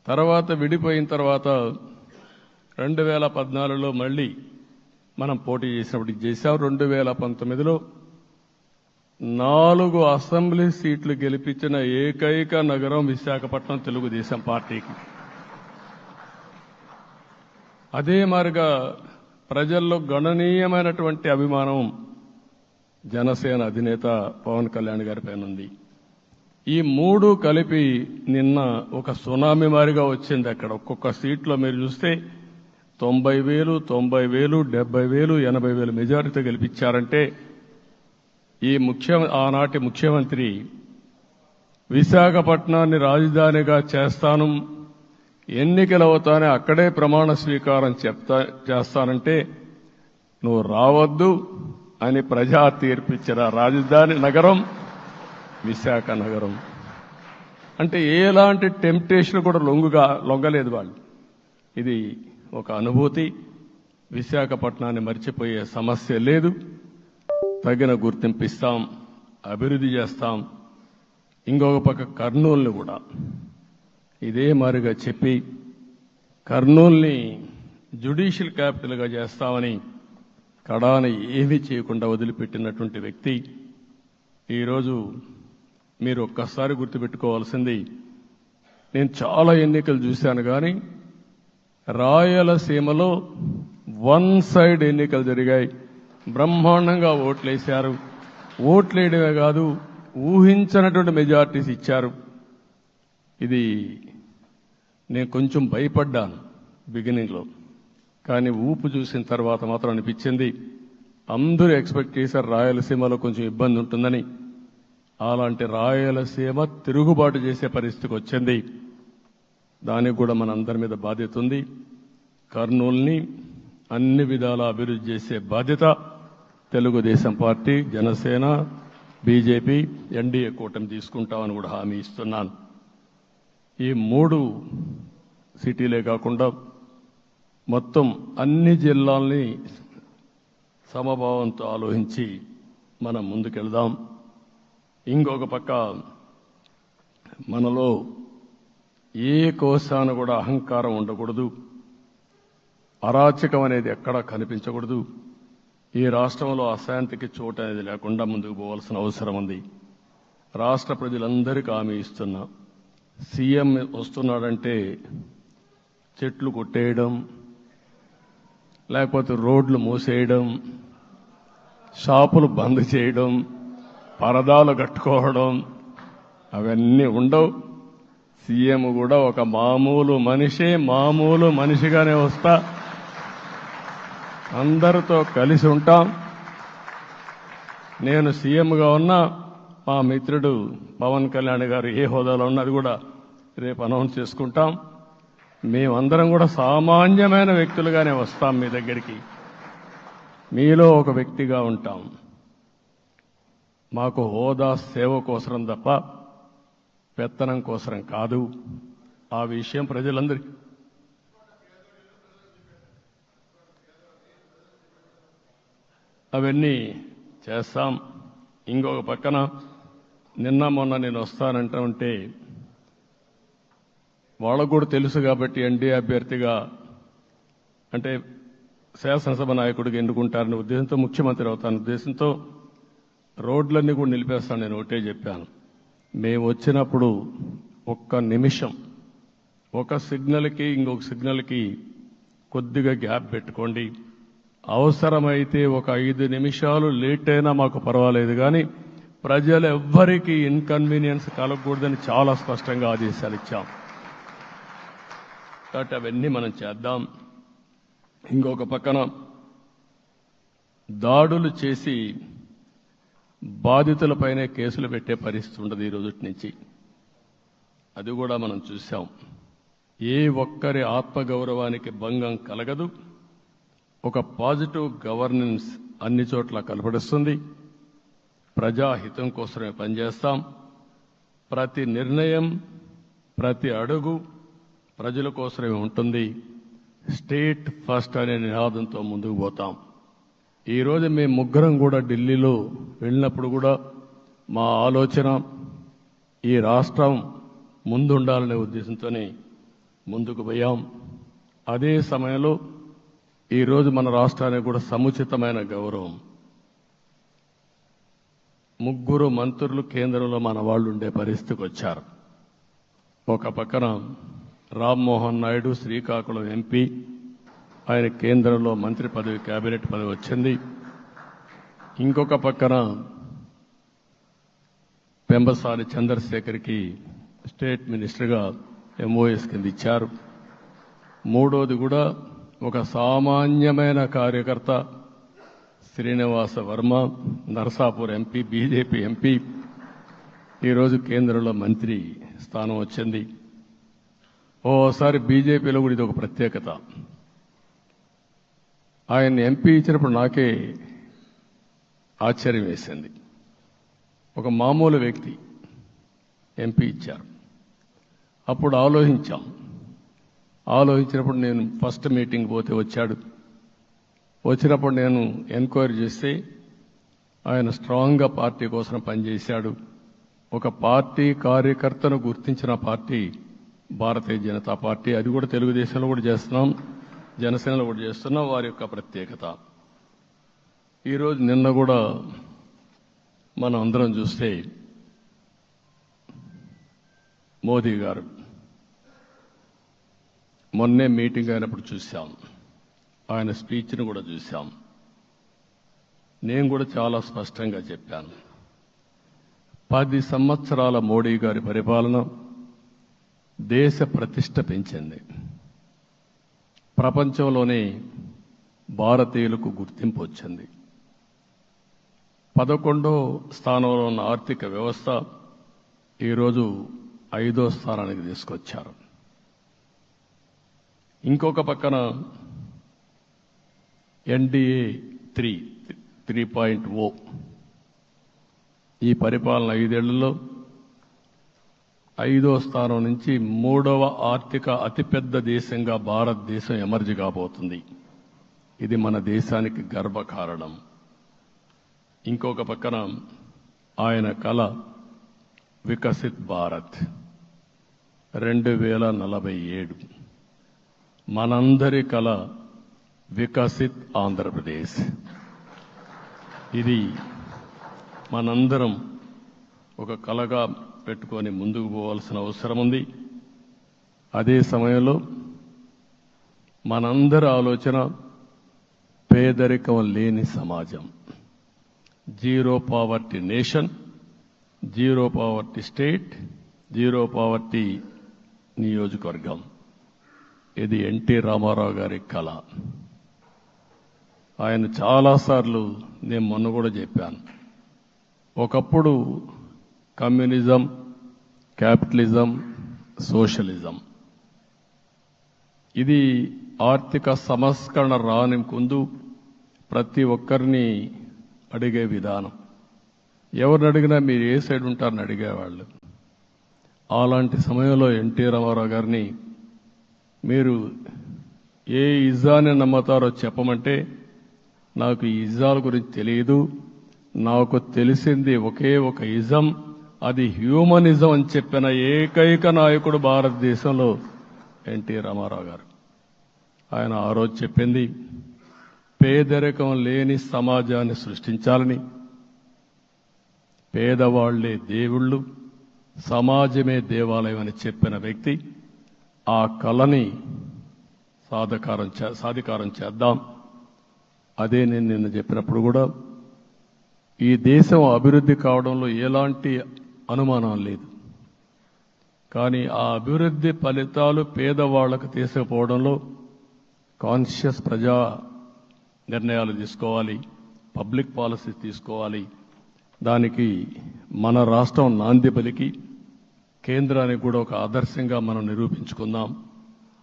తర్వాత విడిపోయిన తర్వాత 2014లో మళ్ళీ మనం పోటీ చేసినప్పుడు చేశాం. 2019లో 4 అసెంబ్లీ సీట్లు గెలిపించిన ఏకైక నగరం విశాఖపట్నం తెలుగుదేశం పార్టీకి. అదే మాదిరిగా ప్రజల్లో గణనీయమైనటువంటి అభిమానం జనసేన అధినేత పవన్ కళ్యాణ్ గారి పైన ఉంది. ఈ 3 కలిపి నిన్న ఒక సునామీ మారిగా వచ్చింది. అక్కడ ఒక్కొక్క సీట్లో మీరు చూస్తే 90,000, 90,000, 70,000, 80,000 మెజారిటీతో గెలిపించారంటే ఆనాటి ముఖ్యమంత్రి విశాఖపట్నాన్ని రాజధానిగా చేస్తాను, ఎన్నికలవుతానే అక్కడే ప్రమాణ స్వీకారం చేస్తానంటే నువ్వు రావద్దు అని ప్రజా తీర్పిచ్చిన రాజధాని నగరం విశాఖ నగరం. అంటే ఎలాంటి టెంప్టేషన్ కూడా లొంగలేదు వాళ్ళు. ఇది ఒక అనుభూతి. విశాఖపట్నాన్ని మర్చిపోయే సమస్య లేదు. తగిన గుర్తింపు ఇస్తాం, అభివృద్ధి చేస్తాం. ఇంకొక పక్క కర్నూలుని కూడా ఇదే మాదిరిగా చెప్పి కర్నూలుని జ్యుడిషియల్ క్యాపిటల్గా చేస్తామని కడాన ఏమీ చేయకుండా వదిలిపెట్టినటువంటి వ్యక్తి. ఈరోజు మీరు ఒక్కసారి గుర్తుపెట్టుకోవాల్సింది, నేను చాలా ఎన్నికలు చూశాను కానీ రాయలసీమలో వన్ సైడ్ ఎన్నికలు జరిగాయి. బ్రహ్మాండంగా ఓట్లేశారు. ఓట్లేయడమే కాదు, ఊహించినటువంటి మెజార్టీస్ ఇచ్చారు. ఇది నేను కొంచెం భయపడ్డాను బిగినింగ్లో, కానీ ఊపు చూసిన తర్వాత మాత్రం అనిపించింది అందరూ ఎక్స్పెక్ట్ చేశారు రాయలసీమలో కొంచెం ఇబ్బంది ఉంటుందని. అలాంటి రాయలసీమ తిరుగుబాటు చేసే పరిస్థితికి వచ్చింది. దానికి కూడా మనందరి మీద బాధ్యత ఉంది. కర్నూలుని అన్ని విధాల అభివృద్ధి చేసే బాధ్యత Telugu Desam party, Janasena, BJP, NDA కూటమి తీసుకుంటామని కూడా హామీ ఇస్తున్నాను. ఈ 3 సిటీలే కాకుండా మొత్తం అన్ని జిల్లాల్ని సమభావంతో ఆలోచించి మనం ముందుకెళ్దాం. ఇంకొక పక్క మనలో ఏ కోశాన కూడా అహంకారం ఉండకూడదు, అరాచకం అనేది ఎక్కడా కనిపించకూడదు. ఈ రాష్ట్రంలో అశాంతికి చోటు అనేది లేకుండా ముందుకు పోవాల్సిన అవసరం ఉంది. రాష్ట్ర ప్రజలందరికీ హామీ ఇస్తున్నా, సీఎం వస్తున్నాడంటే చెట్లు కొట్టేయడం, లేకపోతే రోడ్లు మూసేయడం, షాపులు బంద్ చేయడం, పరదాలు కట్టుకోవడం అవన్నీ ఉండవు. సీఎం కూడా ఒక మామూలు మనిషిగానే వస్తా, అందరితో కలిసి ఉంటాం. నేను సీఎంగా ఉన్నా మా మిత్రుడు పవన్ కళ్యాణ్ గారు ఏ హోదాలో ఉన్నది కూడా రేపు అనౌన్స్ చేసుకుంటాం. మేమందరం కూడా సామాన్యమైన వ్యక్తులుగానే వస్తాం మీ దగ్గరికి, మీలో ఒక వ్యక్తిగా ఉంటాం. మాకు హోదా సేవ కోసరం తప్ప పెత్తనం కోసరం కాదు. ఆ విషయం ప్రజలందరికీ అవన్నీ చేస్తాం. ఇంకొక పక్కన నిన్న మొన్న నేను వస్తానంటే వాళ్ళకు కూడా తెలుసు కాబట్టి ఎన్డీఏ అభ్యర్థిగా అంటే శాసనసభ నాయకుడిగా ఎన్నుకుంటారనే ఉద్దేశంతో, ముఖ్యమంత్రి అవుతాను ఉద్దేశంతో రోడ్లన్నీ కూడా నిలిపేస్తాను. నేను ఒకటే చెప్పాను, మేము వచ్చినప్పుడు ఒక్క నిమిషం ఒక సిగ్నల్కి ఇంకొక సిగ్నల్కి కొద్దిగా గ్యాప్ పెట్టుకోండి. అవసరమైతే ఒక 5 నిమిషాలు లేట్ అయినా మాకు పర్వాలేదు, కానీ ప్రజలు ఎవ్వరికీ ఇన్కన్వీనియన్స్ కలగకూడదని చాలా స్పష్టంగా ఆదేశాలు ఇచ్చాం. కాబట్టి అవన్నీ మనం చేద్దాం. ఇంకొక పక్కన దాడులు చేసి బాధితులపైనే కేసులు పెట్టే పరిస్థితి ఉండదు ఈ రోజు నుంచి. అది కూడా మనం చూసాం. ఏ ఒక్కరి ఆత్మగౌరవానికి భంగం కలగదు. ఒక పాజిటివ్ గవర్నెన్స్ అన్ని చోట్ల కనపడుస్తుంది. ప్రజాహితం కోసమే పనిచేస్తాం. ప్రతి నిర్ణయం, ప్రతి అడుగు ప్రజల కోసమే ఉంటుంది. స్టేట్ ఫస్ట్ అనే నినాదంతో ముందుకు పోతాం. ఈరోజు మేము ముగ్గురం కూడా ఢిల్లీలో వెళ్ళినప్పుడు కూడా మా ఆలోచన ఈ రాష్ట్రం ముందుండాలనే ఉద్దేశంతోనే ముందుకు పోయాం. అదే సమయంలో ఈరోజు మన రాష్ట్రానికి కూడా సముచితమైన గౌరవం. 3 మంత్రులు కేంద్రంలో మన వాళ్ళు ఉండే పరిస్థితికి వచ్చారు. ఒక పక్కన రామ్మోహన్ నాయుడు శ్రీకాకుళం ఎంపీ, ఆయన కేంద్రంలో మంత్రి పదవి, కేబినెట్ పదవి వచ్చింది. ఇంకొక పక్కన పెంబసాని చంద్రశేఖర్కి స్టేట్ మినిస్టర్గా ఎంఓఎస్ కింద ఇచ్చారు. మూడోది కూడా ఒక సామాన్యమైన కార్యకర్త Srinivasa Varma, Narasapur MP, BJP MP, ఈరోజు కేంద్రంలో మంత్రి స్థానం వచ్చింది. ఓసారి బీజేపీలో కూడా ఇది ఒక ప్రత్యేకత. ఆయన ఎంపీ ఇచ్చినప్పుడు నాకే ఆశ్చర్యం వేసింది. ఒక మామూలు వ్యక్తి ఎంపీ ఇచ్చారు. అప్పుడు ఆలోచించినప్పుడు నేను ఫస్ట్ మీటింగ్ పోతే వచ్చాడు. వచ్చినప్పుడు నేను ఎంక్వైరీ చేస్తే ఆయన స్ట్రాంగ్గా పార్టీ కోసం పనిచేశాడు. ఒక పార్టీ కార్యకర్తను గుర్తించిన పార్టీ భారతీయ జనతా పార్టీ. అది కూడా తెలుగుదేశంలో కూడా చేస్తున్నాం, జనసేనలో కూడా చేస్తున్నాం. వారి యొక్క ప్రత్యేకత. ఈరోజు నిన్న కూడా మనం అందరం చూస్తే మోదీ గారు మొన్నే మీటింగ్ అయినప్పుడు చూశాం, ఆయన స్పీచ్ను కూడా చూశాం. నేను కూడా చాలా స్పష్టంగా చెప్పాను, 10 సంవత్సరాల మోడీ గారి పరిపాలన దేశ ప్రతిష్ట పెంచింది. ప్రపంచంలోనే భారతీయులకు గుర్తింపు వచ్చింది. 11వ స్థానంలో ఉన్న ఆర్థిక వ్యవస్థ ఈరోజు 5వ స్థానానికి తీసుకొచ్చారు. ఇంకొక పక్కన ఎన్డీఏ 3.0 ఈ పరిపాలన 5 ఏళ్లలో 5వ స్థానం నుంచి 3వ ఆర్థిక అతిపెద్ద దేశంగా భారతదేశం ఎమర్జ్ కాబోతుంది. ఇది మన దేశానికి గర్వకారణం. ఇంకొక పక్కన ఆయన కల వికసిత్ భారత్ 2047, మనందరి కల వికసిత్ ఆంధ్రప్రదేశ్. ఇది మనందరం ఒక కలగా పెట్టుకొని ముందుకు పోవాల్సిన అవసరం ఉంది. అదే సమయంలో మనందరి ఆలోచన పేదరికం లేని సమాజం, zero poverty nation, zero poverty state, zero poverty నియోజకవర్గం. ఇది ఎన్టీ రామారావు గారి కళ. ఆయన చాలాసార్లు నేను మొన్న కూడా చెప్పాను, ఒకప్పుడు కమ్యూనిజం, క్యాపిటలిజం, సోషలిజం ఇది ఆర్థిక సంస్కరణ రాని ముందు ప్రతి ఒక్కరిని అడిగే విధానం. ఎవరిని అడిగినా మీరు ఏ సైడ్ ఉంటారని అడిగేవాళ్ళు. అలాంటి సమయంలో ఎన్టీ రామారావు గారిని మీరు ఏ ఇజాన్ని నమ్ముతారో చెప్పమంటే నాకు ఈ ఇజాల గురించి తెలియదు, నాకు తెలిసింది ఒకే ఒక ఇజం, అది హ్యూమనిజం అని చెప్పిన ఏకైక నాయకుడు భారతదేశంలో ఎన్టీ రామారావు గారు. ఆయన ఆ రోజు చెప్పింది పేదరికం లేని సమాజాన్ని సృష్టించాలని, పేదవాళ్లే దేవుళ్ళు, సమాజమే దేవాలయం అని చెప్పిన వ్యక్తి. ఆ కళని సాధికారం చేద్దాం. అదే నేను నిన్న చెప్పినప్పుడు కూడా ఈ దేశం అభివృద్ధి కావడంలో ఎలాంటి అనుమానం లేదు. కానీ ఆ అభివృద్ధి ఫలితాలు పేదవాళ్లకు తీసుకుపోవడంలో కాన్షియస్ ప్రజా నిర్ణయాలు తీసుకోవాలి, పబ్లిక్ పాలసీ తీసుకోవాలి. దానికి మన రాష్ట్రం నాంది పలికి కేంద్రానికి కూడా ఒక ఆదర్శంగా మనం నిరూపించుకుందాం.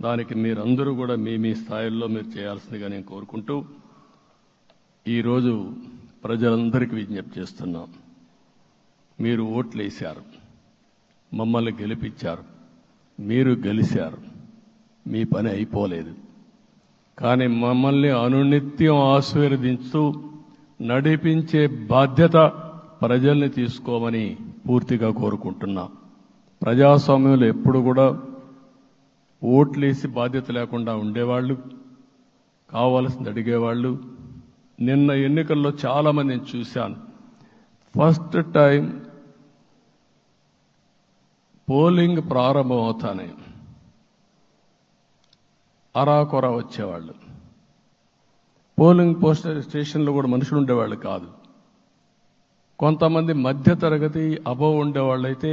దానికి మీరందరూ కూడా మీ స్థాయిల్లో మీరు చేయాల్సిందిగా నేను కోరుకుంటూ ఈరోజు ప్రజలందరికీ విజ్ఞప్తి చేస్తున్నాం. మీరు ఓట్లు వేశారు, మమ్మల్ని గెలిపించారు, మీరు గెలిచారు, మీ పని అయిపోలేదు. కానీ మమ్మల్ని అనునిత్యం ఆశీర్వదించుతూ నడిపించే బాధ్యత ప్రజల్ని తీసుకోమని పూర్తిగా కోరుకుంటున్నా. ప్రజాస్వామ్యంలో ఎప్పుడు కూడా ఓట్లేసి బాధ్యత లేకుండా ఉండేవాళ్ళు, కావాల్సింది అడిగేవాళ్ళు. నిన్న ఎన్నికల్లో చాలా మందిని చూశాను. ఫస్ట్ టైం పోలింగ్ ప్రారంభం అవుతానే అరాకొర వచ్చేవాళ్ళు. పోలింగ్ స్టేషన్లో కూడా మనుషులు ఉండేవాళ్ళు కాదు. కొంతమంది మధ్యతరగతి అబవ్ ఉండేవాళ్ళైతే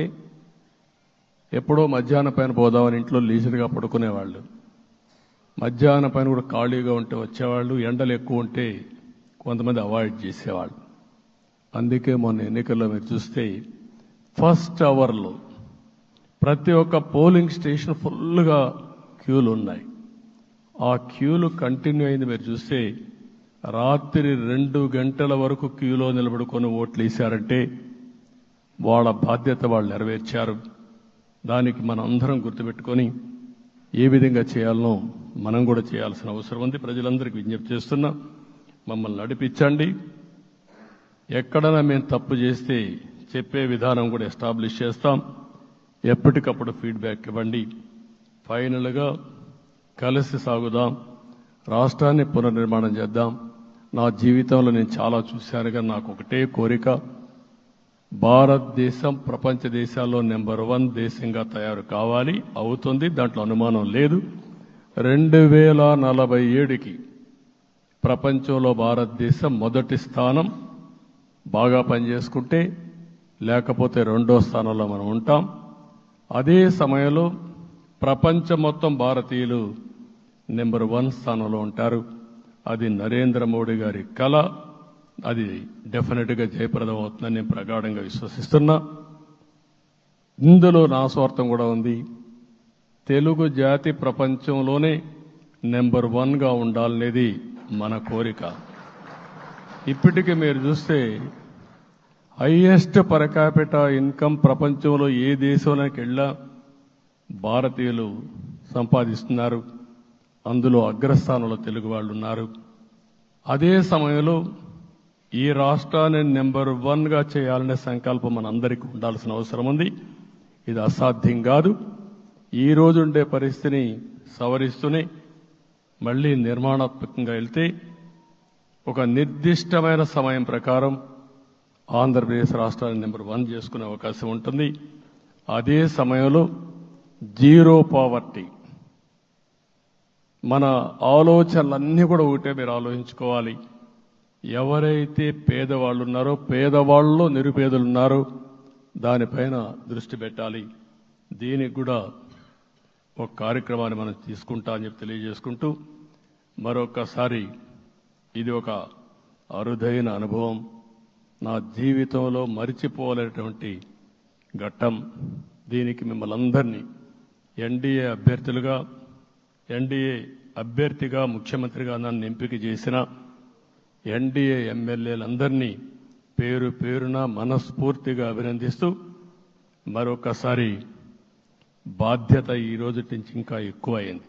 ఎప్పుడో మధ్యాహ్నం పైన పోదామని ఇంట్లో లీజర్గా పడుకునేవాళ్ళు. మధ్యాహ్నం పైన కూడా ఖాళీగా ఉంటే వచ్చేవాళ్ళు, ఎండలు ఎక్కువ ఉంటే కొంతమంది అవాయిడ్ చేసేవాళ్ళు. అందుకే మొన్న ఎన్నికల్లో మీరు చూస్తే ఫస్ట్ అవర్లో ప్రతి ఒక్క పోలింగ్ స్టేషన్ ఫుల్గా క్యూలు ఉన్నాయి. ఆ క్యూలు కంటిన్యూ అయింది. మీరు చూస్తే రాత్రి 2 గంటల వరకు క్యూలో నిలబడుకొని ఓట్లు వేశారంటే వాళ్ళ బాధ్యత వాళ్ళు నెరవేర్చారు. దానికి మనం అందరం గుర్తుపెట్టుకొని ఏ విధంగా చేయాలనో మనం కూడా చేయాల్సిన అవసరం ఉంది. ప్రజలందరికీ విజ్ఞప్తి చేస్తున్నా, మమ్మల్ని నడిపించండి. ఎక్కడైనా మేము తప్పు చేస్తే చెప్పే విధానం కూడా ఎస్టాబ్లిష్ చేస్తాం. ఎప్పటికప్పుడు ఫీడ్బ్యాక్ ఇవ్వండి. ఫైనల్గా కలిసి సాగుదాం, రాష్ట్రాన్ని పునర్నిర్మాణం చేద్దాం. నా జీవితంలో నేను చాలా చూశాను, కానీ నాకు ఒకటే కోరిక, భారతదేశం ప్రపంచ దేశాల్లో నెంబర్ 1 దేశంగా తయారు కావాలి. అవుతుంది, దాంట్లో అనుమానం లేదు. 2047కి ప్రపంచంలో భారతదేశం మొదటి స్థానం బాగా పనిచేసుకుంటే, లేకపోతే 2వ స్థానంలో మనం ఉంటాం. అదే సమయంలో ప్రపంచం మొత్తం భారతీయులు నెంబర్ 1 స్థానంలో ఉంటారు. అది నరేంద్ర మోడీ గారి కళ. అది డెఫినెట్గా జయప్రదం అవుతుందని నేను ప్రగాఢంగా విశ్వసిస్తున్నా. ఇందులో నా స్వార్థం కూడా ఉంది. తెలుగు జాతి ప్రపంచంలోనే నెంబర్ 1గా ఉండాలనేది మన కోరిక. ఇప్పటికీ మీరు చూస్తే హైయెస్ట్ పర్ క్యాపిటా ఇన్కమ్ ప్రపంచంలో ఏ దేశంలోకి వెళ్ళా భారతీయులు సంపాదిస్తున్నారు. అందులో అగ్రస్థానంలో తెలుగు వాళ్ళు ఉన్నారు. అదే సమయంలో ఈ రాష్ట్రాన్ని నెంబర్ 1గా చేయాలనే సంకల్పం మనందరికీ ఉండాల్సిన అవసరం ఉంది. ఇది అసాధ్యం కాదు. ఈ రోజు ఉండే పరిస్థితిని సవరిస్తూనే మళ్ళీ నిర్మాణాత్మకంగా వెళ్తే ఒక నిర్దిష్టమైన సమయం ప్రకారం ఆంధ్రప్రదేశ్ రాష్ట్రాన్ని నెంబర్ 1 చేసుకునే అవకాశం ఉంటుంది. అదే సమయంలో జీరో పావర్టీ. మన ఆలోచనలన్నీ కూడా ఒకటే మీరు ఆలోచించుకోవాలి. ఎవరైతే పేదవాళ్ళు ఉన్నారో, పేదవాళ్ళు నిరుపేదలు ఉన్నారో దానిపైన దృష్టి పెట్టాలి. దీనికి కూడా ఒక కార్యక్రమాన్ని మనం తీసుకుంటా అని చెప్పి తెలియజేసుకుంటూ, మరొకసారి ఇది ఒక అరుదైన అనుభవం, నా జీవితంలో మరిచిపోలేనటువంటి ఘట్టం. దీనికి మిమ్మల్ని అందరినీ ఎన్డీఏ అభ్యర్థిగా ముఖ్యమంత్రిగా నన్ను ఎంపిక చేసిన ఎన్డీఏ ఎమ్మెల్యేలందరినీ పేరు పేరున మనస్ఫూర్తిగా అభినందిస్తూ, మరొకసారి బాధ్యత ఈ రోజు నుంచి ఇంకా ఎక్కువైంది.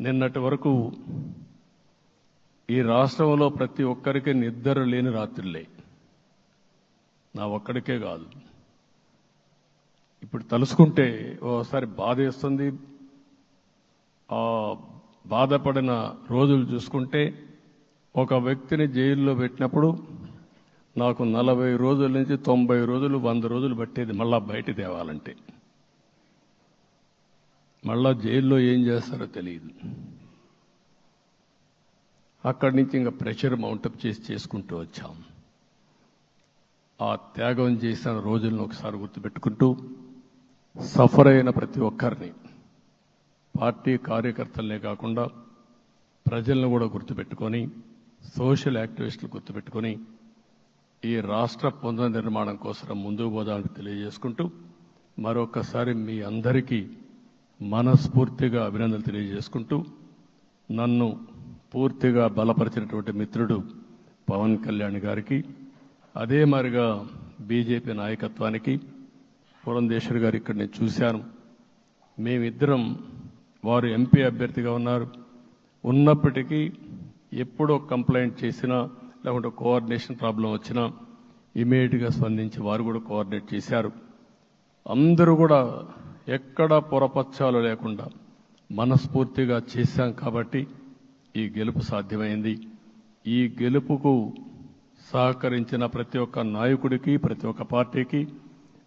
నిన్నటి వరకు ఈ రాష్ట్రంలో ప్రతి ఒక్కరికి నిద్ర లేని రాత్రులే, నా ఒక్కడికే కాదు. ఇప్పుడు తలుసుకుంటే ఓసారి బాధ వేస్తుంది. ఆ బాధపడిన రోజులు చూసుకుంటే, ఒక వ్యక్తిని జైల్లో పెట్టినప్పుడు నాకు 40 రోజుల నుంచి 90 రోజులు 100 రోజులు పట్టేది మళ్ళా బయట తేవాలంటే. మళ్ళా జైల్లో ఏం చేస్తారో తెలియదు. అక్కడి నుంచి ఇంకా ప్రెషర్ మౌంటప్ చేసుకుంటూ వచ్చాం. ఆ త్యాగం చేసిన రోజులను ఒకసారి గుర్తుపెట్టుకుంటూ, సఫర్ అయిన ప్రతి ఒక్కరిని, పార్టీ కార్యకర్తలనే కాకుండా ప్రజలను కూడా గుర్తుపెట్టుకొని, సోషల్ యాక్టివిస్టులు గుర్తుపెట్టుకొని ఈ రాష్ట్ర పునర్నిర్మాణం కోసం ముందుకు పోదామని తెలియజేసుకుంటూ, మరొకసారి మీ అందరికీ మనస్ఫూర్తిగా అభినందనలు తెలియజేసుకుంటూ, నన్ను పూర్తిగా బలపరిచినటువంటి మిత్రుడు పవన్ కళ్యాణ్ గారికి, అదే మరిగా బీజేపీ నాయకత్వానికి, పురంధేశ్వరి గారు ఇక్కడ నేను చూశాను. మేమిద్దరం, వారు ఎంపీ అభ్యర్థిగా ఉన్నప్పటికీ ఎప్పుడో కంప్లైంట్ చేసినా లేకుంటే కోఆర్డినేషన్ ప్రాబ్లం వచ్చినా ఇమీడియట్గా స్పందించి వారు కూడా కోఆర్డినేట్ చేశారు. అందరూ కూడా ఎక్కడా పొరపచ్చాలు లేకుండా మనస్ఫూర్తిగా చేశాం కాబట్టి ఈ గెలుపు సాధ్యమైంది. ఈ గెలుపుకు సహకరించిన ప్రతి ఒక్క నాయకుడికి, ప్రతి ఒక్క పార్టీకి,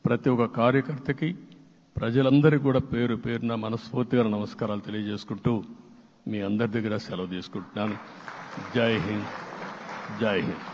ప్రతి ఒక్క కార్యకర్తకి, ప్రజలందరికీ కూడా పేరు పేరున మనస్ఫూర్తిగా నమస్కారాలు తెలియజేసుకుంటూ మీ అందరి దగ్గర సెలవు తీసుకుంటున్నాను. జై హింద్, జై హింద్.